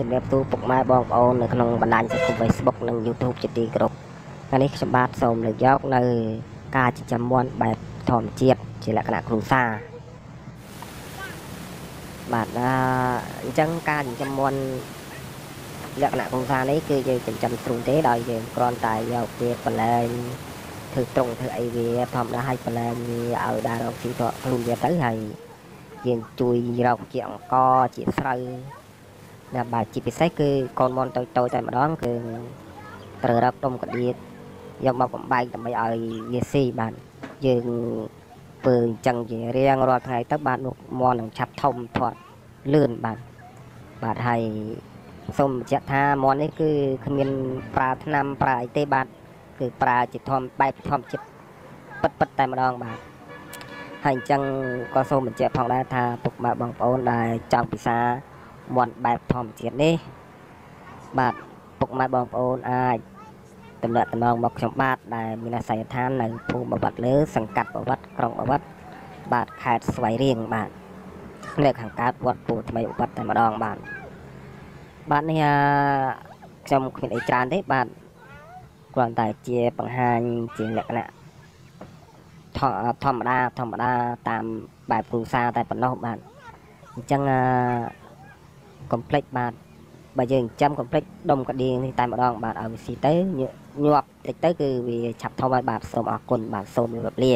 ជំរាបសួរពុកម៉ែបងប្អូននៅក្នុងបណ្ដាញសង្គម Facebook និង YouTube ជាទីគោរពថ្ងៃនេះខ្ញុំបាទសូមលើកយកនៅការចិញ្ចឹមមាន់បែបធម្មជាតិជាលក្ខណៈគ្រួសារបាទអញ្ចឹងការចិញ្ចឹមមាន់លក្ខណៈគ្រួសារនេះគឺយើងចិញ្ចឹមស្រួលទេដោយយើងគ្រាន់តែយកវាបន្លែងធ្វើត្រង់ធ្វើអីវាធម្មតាឲ្យបន្លែងវាឲ្យដើររកស៊ីតខ្លួនវាទៅហើយយើងជួយរកជាអង្ករជាស្រូវបាទជាពិសេសគឺកូនមាន់តូចៗតែម្ដងគឺត្រូវរកដុំកដៀតយកមកបំបែកដើម្បីឲ្យវាស៊ីបាទយើងធ្វើអញ្ចឹងជារៀងរាល់ថ្ងៃទៅបាទនោះមាន់នឹងឆាប់ធំធាត់លឿនបាទហើយសូមបញ្ជាក់ថាមាន់នេះគឺគ្មានប្រើថ្នាំប្រើអីទេបាទគឺប្រើជាធម្មបែបធម្មជាតិពិតតែម្ដងបាទហើយអញ្ចឹងក៏សូមបញ្ជាក់ផងដែរថាពុកម៉ែបងប្អូនដែលចង់ពិសាមាន់បែបធម្មជាតិនេះបាទពុកម៉ែបងប្អូនអាចតំណតំណងមកខ្ញុំបាទដែលមានអាស័យដ្ឋាននៅភូមិបាត់លើសង្កាត់បាត់ក្រុងបាត់បាទខេត្តស្វាយរៀងបាទនៅខាងកើតវត្តពូថ្មីបាត់តែម្ដងបាទនេះខ្ញុំគ្មានអីច្រើនទេបាទគ្រាន់តែជាបង្ហាញជាលក្ខណៈធម្មតាតាមបែបគ្រួសារតែប៉ុណ្ណោះបាទអញ្ចឹងកុំភ្លេចបាទបើយើងចាំកុំភ្លេចដុំកដៀងនេះតែម្ដងបាទឲ្យវាស៊ីទៅញាប់តិចទៅគឺវាឆាប់ធំហើយបាទសូមអរគុណបាទសូមជម្រាបលា